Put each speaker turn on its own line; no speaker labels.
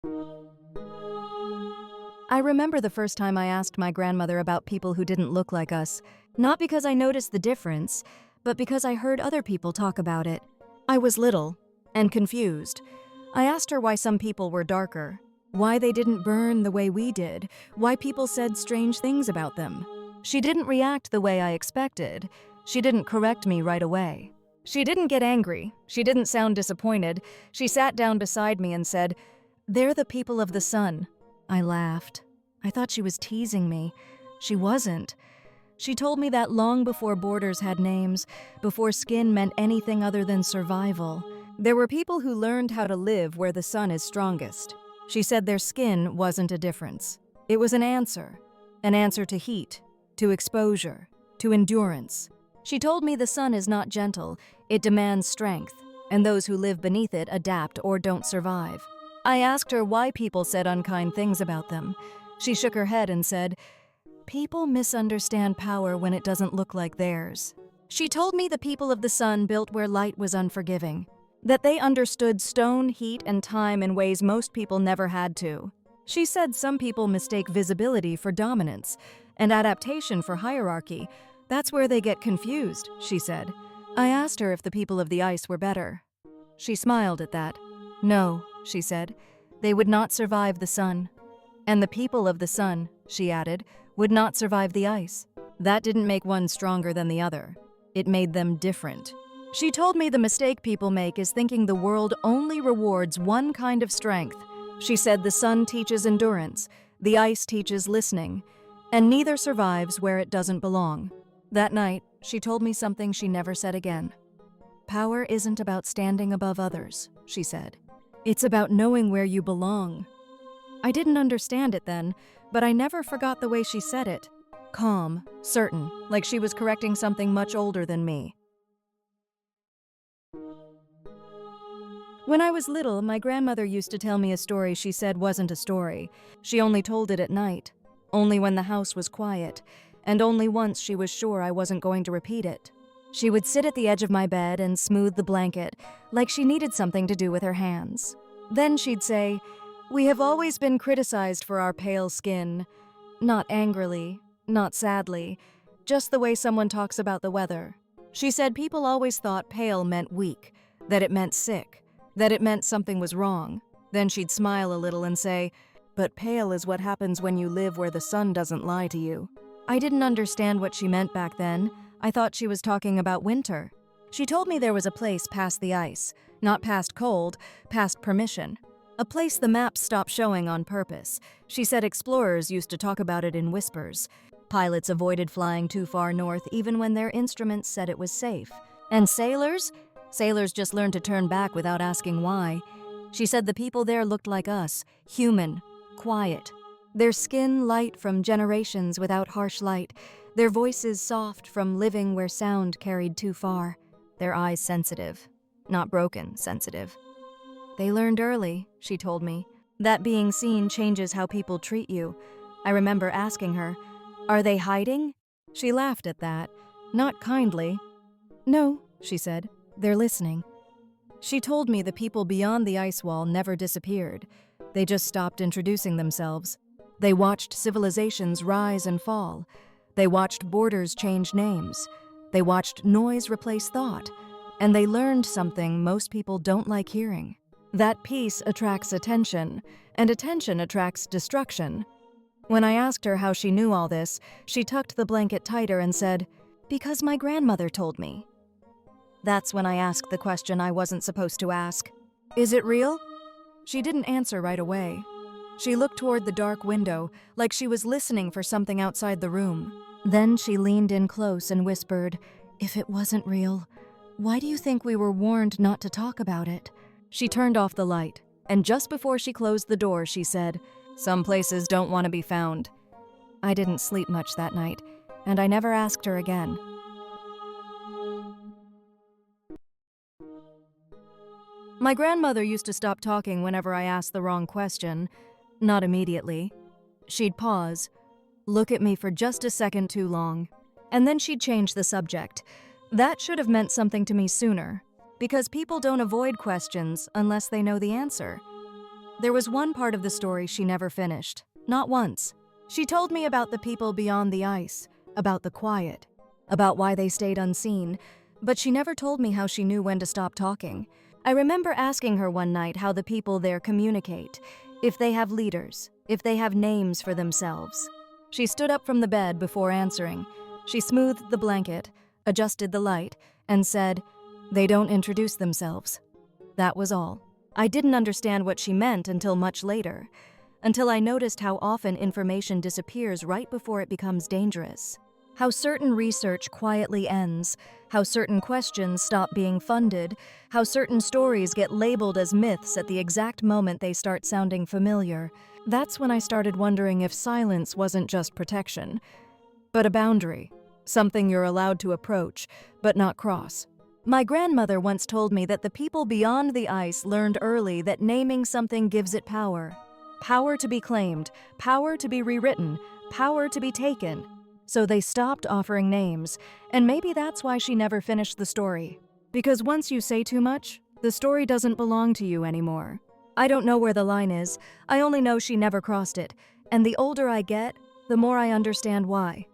I remember the first time I asked my grandmother about people who didn't look like us, not because I noticed the difference, but because I heard other people talk about it. I was little and confused. I asked her why some people were darker, why they didn't burn the way we did, why people said strange things about them. She didn't react the way I expected. She didn't correct me right away. She didn't get angry. She didn't sound disappointed. She sat down beside me and said, "They're the people of the sun." I laughed. I thought she was teasing me. She wasn't. She told me that long before borders had names, before skin meant anything other than survival, there were people who learned how to live where the sun is strongest. She said their skin wasn't a difference. It was an answer to heat, to exposure, to endurance. She told me the sun is not gentle, it demands strength, and those who live beneath it adapt or don't survive. I asked her why people said unkind things about them. She shook her head and said, "People misunderstand power when it doesn't look like theirs." She told me the people of the sun built where light was unforgiving, that they understood stone, heat, and time in ways most people never had to. She said some people mistake visibility for dominance and adaptation for hierarchy. That's where they get confused, she said. I asked her if the people of the ice were better. She smiled at that. "No," she said, "they would not survive the sun. And the people of the sun," she added, "would not survive the ice." That didn't make one stronger than the other. It made them different. She told me the mistake people make is thinking the world only rewards one kind of strength. She said the sun teaches endurance, the ice teaches listening, and neither survives where it doesn't belong. That night, she told me something she never said again. "Power isn't about standing above others," she said. "It's about knowing where you belong." I didn't understand it then, but I never forgot the way she said it. Calm, certain, like she was correcting something much older than me. When I was little, my grandmother used to tell me a story she said wasn't a story. She only told it at night, only when the house was quiet, and only once she was sure I wasn't going to repeat it. She would sit at the edge of my bed and smooth the blanket, like she needed something to do with her hands. Then she'd say, "We have always been criticized for our pale skin." Not angrily, not sadly, just the way someone talks about the weather. She said people always thought pale meant weak, that it meant sick, that it meant something was wrong. Then she'd smile a little and say, "But pale is what happens when you live where the sun doesn't lie to you." I didn't understand what she meant back then. I thought she was talking about winter. She told me there was a place past the ice, not past cold, past permission. A place the maps stopped showing on purpose. She said explorers used to talk about it in whispers. Pilots avoided flying too far north even when their instruments said it was safe. And sailors? Sailors just learned to turn back without asking why. She said the people there looked like us, human, quiet. Their skin light from generations without harsh light. Their voices soft from living where sound carried too far. Their eyes sensitive, not broken sensitive. They learned early, she told me, that being seen changes how people treat you. I remember asking her, "Are they hiding?" She laughed at that, not kindly. "No," she said, "they're listening." She told me the people beyond the ice wall never disappeared. They just stopped introducing themselves. They watched civilizations rise and fall. They watched borders change names. They watched noise replace thought. And they learned something most people don't like hearing. That peace attracts attention, and attention attracts destruction. When I asked her how she knew all this, she tucked the blanket tighter and said, "Because my grandmother told me." That's when I asked the question I wasn't supposed to ask. "Is it real?" She didn't answer right away. She looked toward the dark window, like she was listening for something outside the room. Then she leaned in close and whispered, "If it wasn't real, why do you think we were warned not to talk about it?" She turned off the light, and just before she closed the door, she said, "Some places don't want to be found." I didn't sleep much that night, and I never asked her again. My grandmother used to stop talking whenever I asked the wrong question. Not immediately. She'd pause, look at me for just a second too long, and then she'd change the subject. That should have meant something to me sooner, because people don't avoid questions unless they know the answer. There was one part of the story she never finished. Not once. She told me about the people beyond the ice, about the quiet, about why they stayed unseen, but she never told me how she knew when to stop talking. I remember asking her one night how the people there communicate, if they have leaders, if they have names for themselves. She stood up from the bed before answering. She smoothed the blanket, adjusted the light, and said, "They don't introduce themselves." That was all. I didn't understand what she meant until much later, until I noticed how often information disappears right before it becomes dangerous. How certain research quietly ends, how certain questions stop being funded, how certain stories get labeled as myths at the exact moment they start sounding familiar. That's when I started wondering if silence wasn't just protection, but a boundary, something you're allowed to approach, but not cross. My grandmother once told me that the people beyond the ice learned early that naming something gives it power. Power to be claimed, power to be rewritten, power to be taken. So they stopped offering names, and maybe that's why she never finished the story. Because once you say too much, the story doesn't belong to you anymore. I don't know where the line is, I only know she never crossed it, and the older I get, the more I understand why.